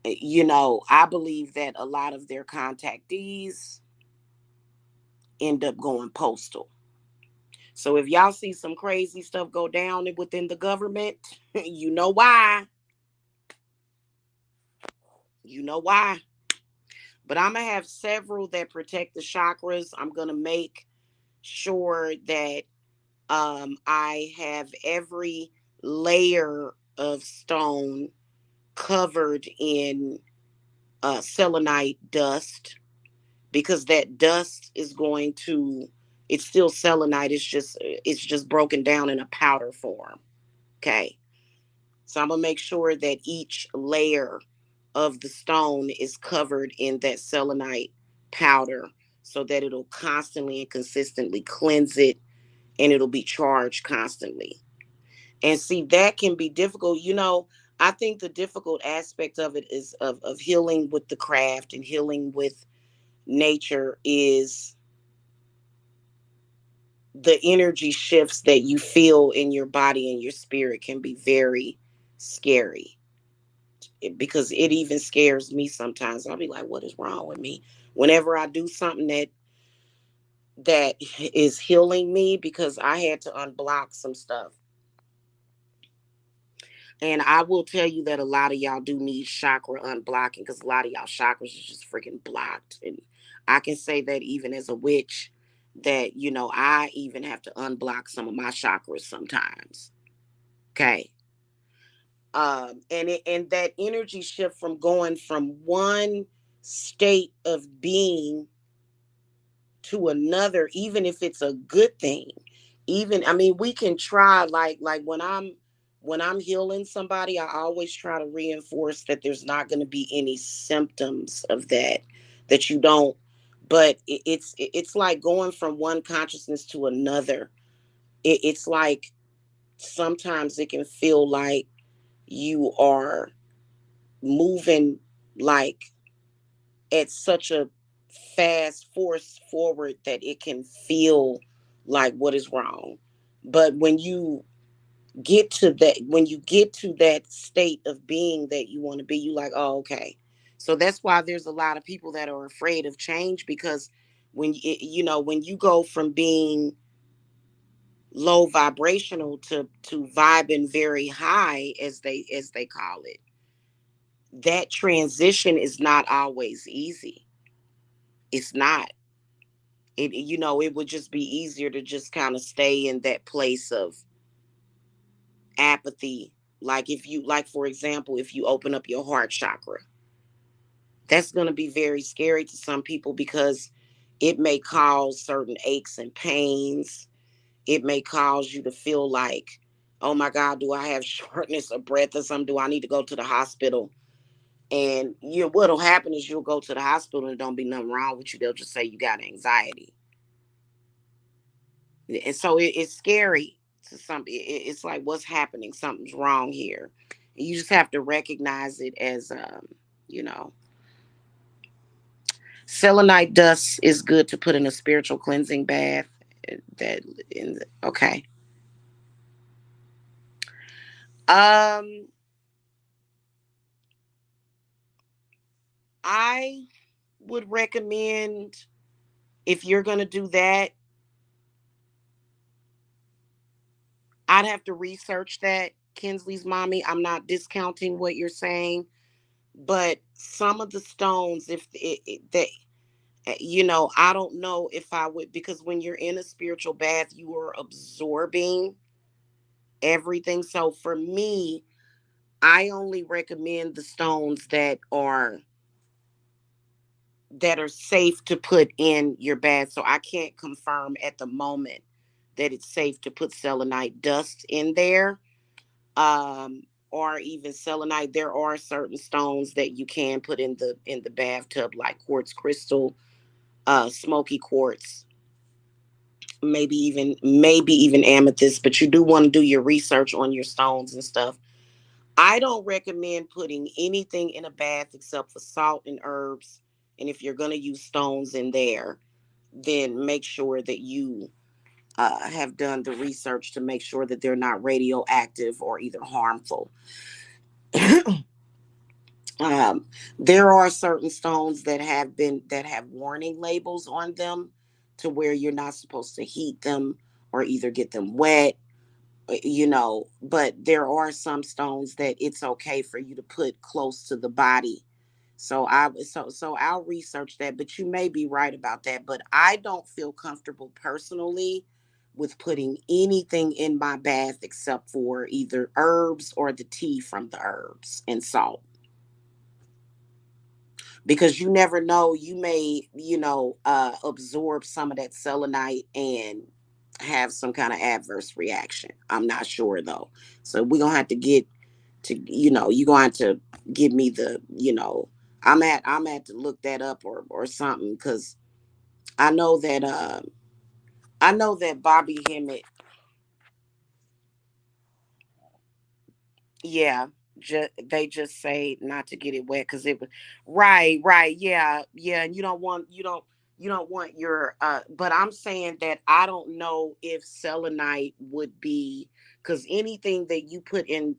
I believe that a lot of their contactees end up going postal. So if y'all see some crazy stuff go down within the government, you know why. You know why. But I'm going to have several that protect the chakras. I'm going to make sure that I have every layer of stone covered in selenite dust, because that dust is going to, it's still selenite, it's just broken down in a powder form. Okay. So I'm gonna make sure that each layer of the stone is covered in that selenite powder so that it'll constantly and consistently cleanse it, and it'll be charged constantly. And see, that can be difficult. I think the difficult aspect of it is of healing with the craft and healing with nature is the energy shifts that you feel in your body and your spirit can be very scary. Because it even scares me sometimes. I'll be like, what is wrong with me? Whenever I do something that is healing me, because I had to unblock some stuff. And I will tell you that a lot of y'all do need chakra unblocking because a lot of y'all chakras is just freaking blocked. And I can say that even as a witch, that I even have to unblock some of my chakras sometimes. Okay. And that energy shift from going from one state of being to another, even if it's a good thing. Even, I mean, we can try, like when I'm healing somebody, I always try to reinforce that there's not going to be any symptoms of that you don't. But it's like going from one consciousness to another. It's like sometimes it can feel like you are moving like at such a fast force forward that it can feel like what is wrong. But when you get to that state of being that you want to be, you like, oh, okay. So that's why there's a lot of people that are afraid of change, because when you go from being low vibrational to vibing very high, as they call it, that transition is not always easy. It's not. It would just be easier to just kind of stay in that place of apathy. Like, for example, if you open up your heart chakra, that's going to be very scary to some people because it may cause certain aches and pains. It may cause you to feel like, oh my God, do I have shortness of breath or something? Do I need to go to the hospital? And what'll happen is you'll go to the hospital and don't be nothing wrong with you. They'll just say you got anxiety. And so it's scary to some. It's like, what's happening? Something's wrong here. And you just have to recognize it as, you know, selenite dust is good to put in a spiritual cleansing bath. That okay. Um, I would recommend, if you're gonna do that, I'd have to research that, Kinsley's mommy. I'm not discounting what you're saying, but some of the stones, if they, I don't know if I would, because when you're in a spiritual bath, you are absorbing everything. So for me, I only recommend the stones that are safe to put in your bath. So I can't confirm at the moment that it's safe to put selenite dust in there, um, or even selenite. There are certain stones that you can put in the bathtub, like quartz crystal, smoky quartz, maybe even amethyst. But you do want to do your research on your stones and stuff. I don't recommend putting anything in a bath except for salt and herbs. And if you're going to use stones in there, then make sure that you have done the research to make sure that they're not radioactive or either harmful. um, there are certain stones that have warning labels on them, to where you're not supposed to heat them or either get them wet, but there are some stones that it's okay for you to put close to the body. So I'll research that, but you may be right about that. But I don't feel comfortable personally with putting anything in my bath except for either herbs or the tea from the herbs and salt, because you never know, you may, absorb some of that selenite and have some kind of adverse reaction. I'm not sure though. So we're gonna have to get to, you're gonna have to give me the, I'm at to look that up, or something, because I know that Bobby Hemmett, yeah, they just say not to get it wet, because it was right, yeah, yeah. And you don't want your, but I'm saying that I don't know if selenite would be, because anything that you put in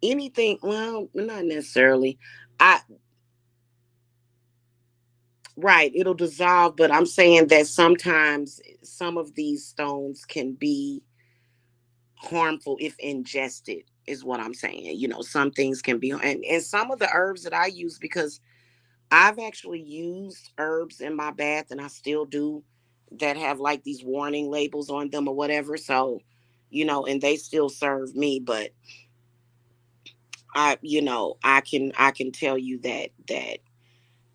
anything, well, not necessarily. I Right, it'll dissolve, but I'm saying that sometimes some of these stones can be harmful if ingested, is what I'm saying. Some things can be, and some of the herbs that I use, because I've actually used herbs in my bath, and I still do, that have like these warning labels on them or whatever. So, and they still serve me, but I can tell you that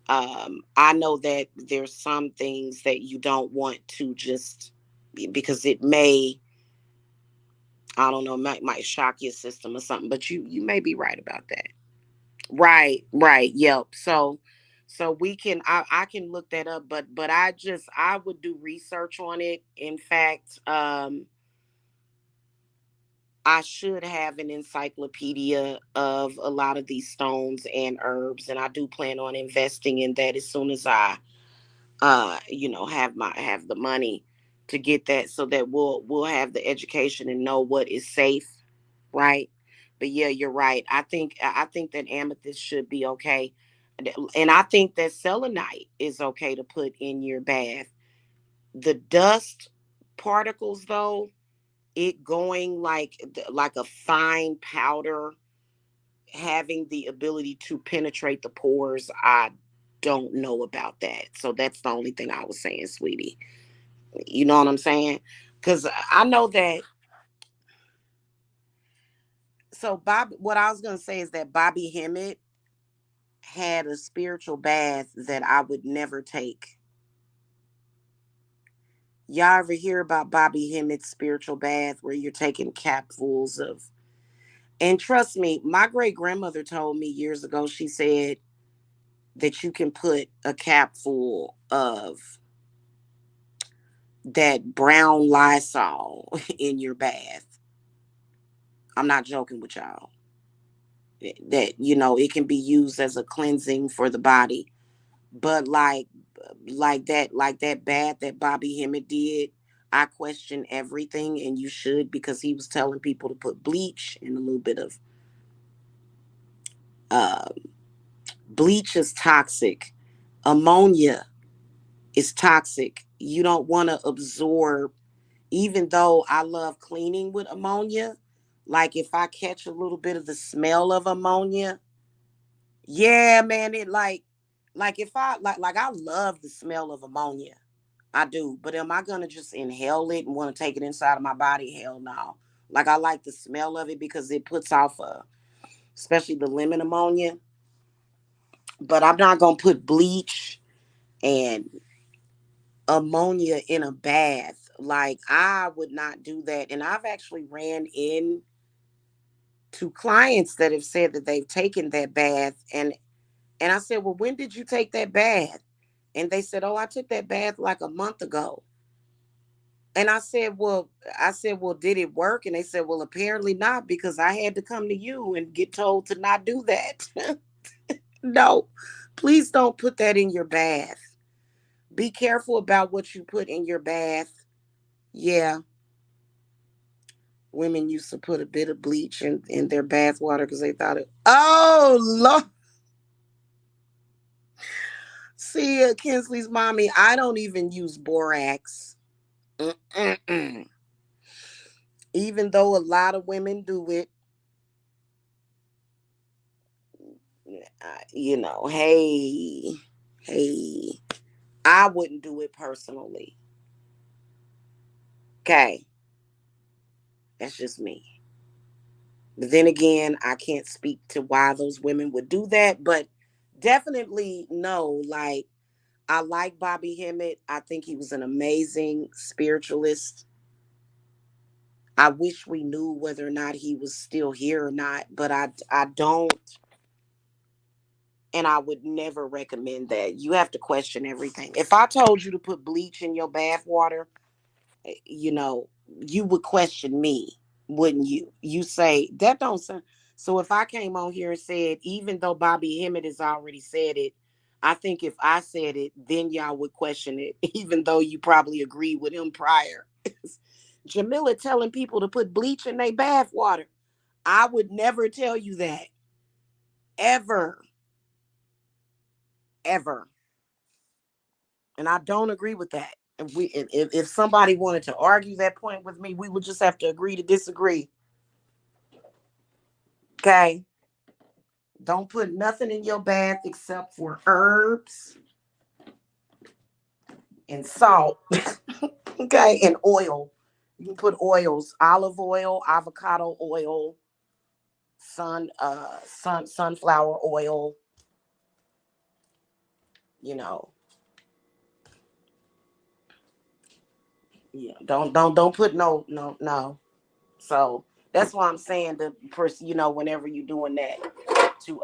I know that there's some things that you don't want to just, because it may, I don't know, might shock your system or something, but you may be right about that. Right, yep. So I can look that up, but I would do research on it. In fact, I should have an encyclopedia of a lot of these stones and herbs, and I do plan on investing in that as soon as I have the money to get that, so that we'll have the education and know what is safe, right? But yeah, you're right. I think that amethyst should be okay. And I think that selenite is okay to put in your bath. The dust particles though, it going like a fine powder, having the ability to penetrate the pores, I don't know about that. So that's the only thing I was saying, sweetie. You know what I'm saying? Because I know that. So Bob, what I was gonna say is that Bobby Hemmett had a spiritual bath that I would never take. Y'all ever hear about Bobby Hemmett's spiritual bath, where you're taking capfuls of? And trust me, my great grandmother told me years ago, she said that you can put a cap full of that brown Lysol in your bath. I'm not joking with y'all. That, it can be used as a cleansing for the body. But like that bath that Bobby Hemmett did, I question everything, and you should, because he was telling people to put bleach and a little bit of uh, bleach is toxic. Ammonia is toxic. You don't want to absorb, even though I love cleaning with ammonia. Like if I catch a little bit of the smell of ammonia, yeah, man, it like if I like I love the smell of ammonia. I do. But am I gonna just inhale it and want to take it inside of my body? Hell no. Like I like the smell of it because it puts off especially the lemon ammonia. But I'm not gonna put bleach and ammonia in a bath. Like I would not do that. And I've actually ran in to clients that have said that they've taken that bath, and I said, "Well, when did you take that bath?" And they said, "Oh, I took that bath like a month ago." And I said, "Well, did it work?" And they said, "Well, apparently not, because I had to come to you and get told to not do that." No, please don't put that in your bath. Be careful about what you put in your bath. Yeah, women used to put a bit of bleach in their bath water because they thought it. Oh, Lord. See, Kinsley's mommy, I don't even use borax. Mm-mm-mm. Even though a lot of women do it, hey, I wouldn't do it personally. Okay, that's just me. But then again, I can't speak to why those women would do that, but definitely no. Like, I like Bobby Hemmett. I think he was an amazing spiritualist. I wish we knew whether or not he was still here or not, but I don't, and I would never recommend that. You have to question everything. If I told you to put bleach in your bath water, you know, you would question me, wouldn't you? You say that don't sound. So if I came on here and said, even though Bobby Hemmett has already said it, I think if I said it, then y'all would question it, even though you probably agreed with him prior. Jamila telling people to put bleach in their bath water. I would never tell you that. Ever. Ever. And I don't agree with that. If somebody wanted to argue that point with me, we would just have to agree to disagree. Okay. Don't put nothing in your bath except for herbs and salt. Okay, and oil. You can put oils, olive oil, avocado oil, sunflower oil, you know. Yeah. Don't put no. So that's why I'm saying the person, whenever you're doing that, to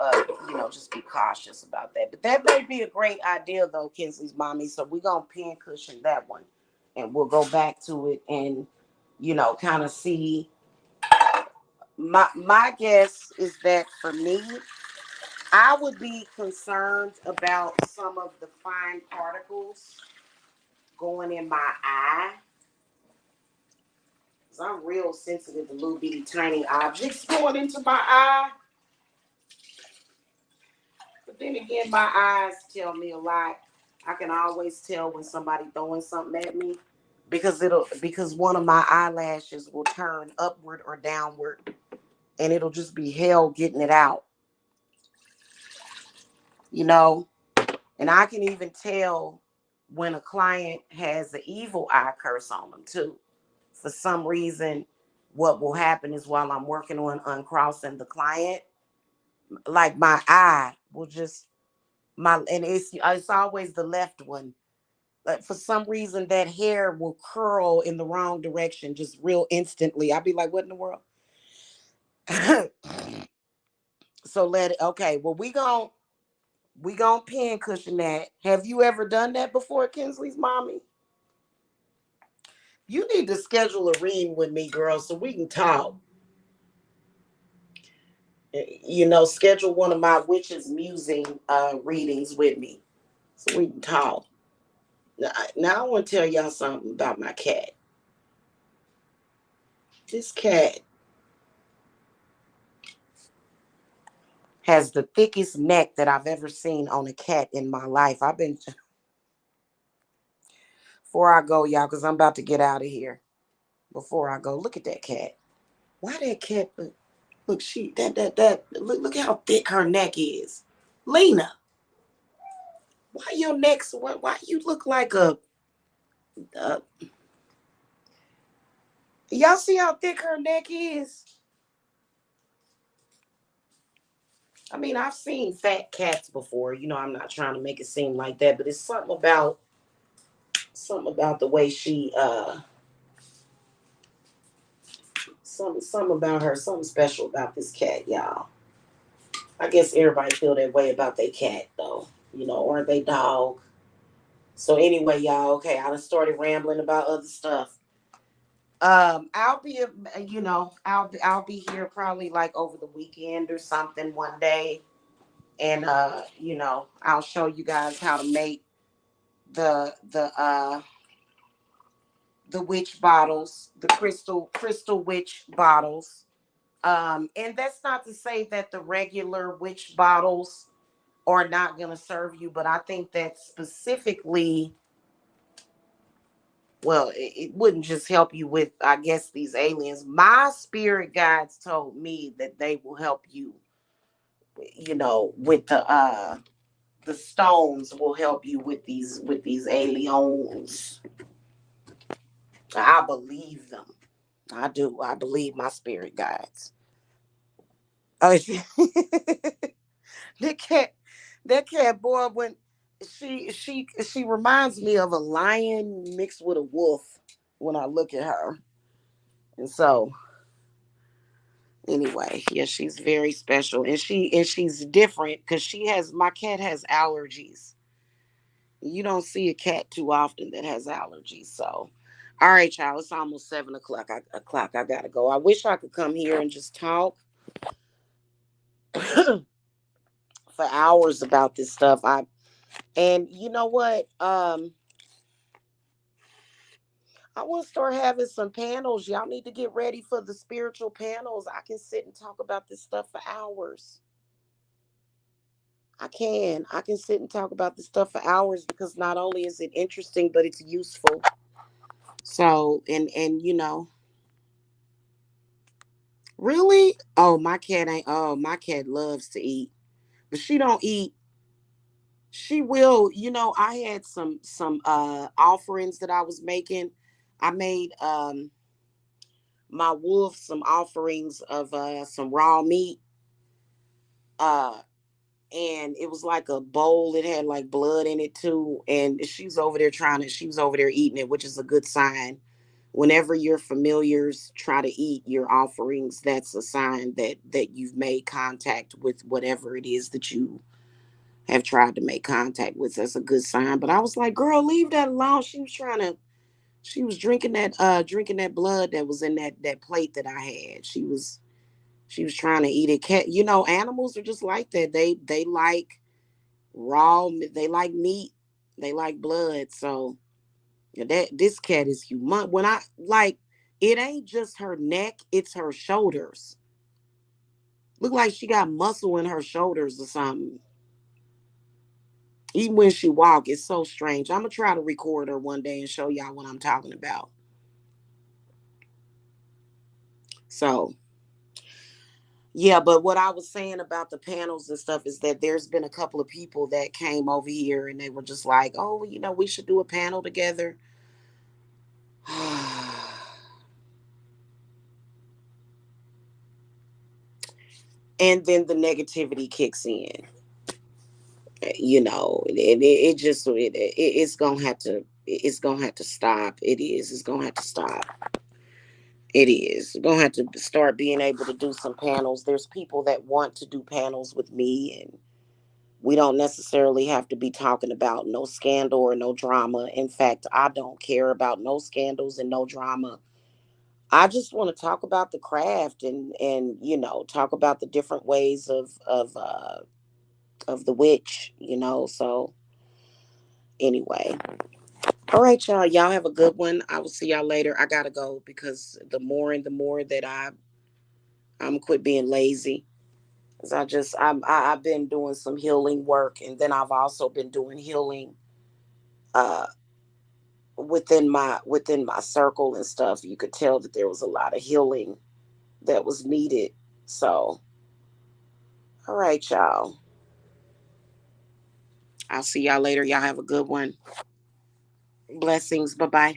just be cautious about that. But that may be a great idea though, Kinsley's mommy. So we're gonna pin cushion that one, and we'll go back to it and kind of see. My guess is that for me, I would be concerned about some of the fine particles going in my eye. Cause I'm real sensitive to little bitty tiny objects going into my eye. But then again, my eyes tell me a lot. I can always tell when somebody throwing something at me because one of my eyelashes will turn upward or downward, and it'll just be hell getting it out, you know. And I can even tell when a client has an evil eye curse on them too. For some reason, what will happen is while I'm working on uncrossing the client, like my eye will just and it's always the left one. Like for some reason, that hair will curl in the wrong direction just real instantly. I'll be like, "What in the world?" So let it. Okay. Well, we gon' pin cushion that. Have you ever done that before, Kinsley's mommy? You need to schedule a reading with me, girl, so we can talk. Schedule one of my witches musing readings with me so we can talk. Now I want to tell y'all something about my cat. This cat has the thickest neck that I've ever seen on a cat in my life. Before I go, y'all, because I'm about to get out of here. Before I go, look at that cat. Why that cat? Look, look how thick her neck is. Lena, why your neck? Why you look like a y'all see how thick her neck is? I mean, I've seen fat cats before. I'm not trying to make it seem like that, but it's something about the way she something about her, something special about this cat, y'all. I guess everybody feel that way about their cat though, or they dog. So anyway, y'all, okay, I done started rambling about other stuff. I'll be, I'll be here probably like over the weekend or something one day, and I'll show you guys how to make the witch bottles, the crystal witch bottles. And that's not to say that the regular witch bottles are not going to serve you, but I think that specifically, well, it wouldn't just help you with, I guess, these aliens. My spirit guides told me that they will help you, with the stones will help you with these aliens. I believe them. I do. I believe my spirit guides. Oh, that cat, that cat boy. When she reminds me of a lion mixed with a wolf when I look at her. And so, anyway, yeah, she's very special, and she's different because my cat has allergies. You don't see a cat too often that has allergies. So, all right, y'all, it's almost 7 o'clock. I gotta go. I wish I could come here and just talk for hours about this stuff. And you know what? I want to start having some panels. Y'all need to get ready for the spiritual panels. I can sit and talk about this stuff for hours. I can sit and talk about this stuff for hours because not only is it interesting, but it's useful. So, and really, oh, my cat ain't. Oh, my cat loves to eat, but she don't eat. She will. I had some offerings that I was making. I made my wolf some offerings of some raw meat. Uh and it was like a bowl. It had like blood in it too. And she was over there eating it, which is a good sign. Whenever your familiars try to eat your offerings, that's a sign that you've made contact with whatever it is that you have tried to make contact with. That's a good sign. But I was like, girl, leave that alone. She was drinking that blood that was in that plate that I had. She was trying to eat it. Cat, animals are just like that. They like they like meat, they like blood. So that this cat is human. When I like, it ain't just her neck, it's her shoulders. Look like she got muscle in her shoulders or something. Even when she walk, it's so strange. I'm gonna try to record her one day and show y'all what I'm talking about. So yeah, but what I was saying about the panels and stuff is that there's been a couple of people that came over here and they were just like, oh, we should do a panel together. And then the negativity kicks in, it just it's gonna have to stop. It's gonna have to stop. It is. We're gonna have to start being able to do some panels. There's people that want to do panels with me, and we don't necessarily have to be talking about no scandal or no drama. In fact, I don't care about no scandals and no drama. I just want to talk about the craft, and talk about the different ways of the witch. So anyway, all right, y'all. Y'all have a good one. I will see y'all later. I gotta go because the more and the more that I'm quit being lazy. 'Cause I've been doing some healing work, and then I've also been doing healing uh within my circle and stuff. You could tell that there was a lot of healing that was needed. So, all right, y'all. I'll see y'all later. Y'all have a good one. Blessings. Bye bye.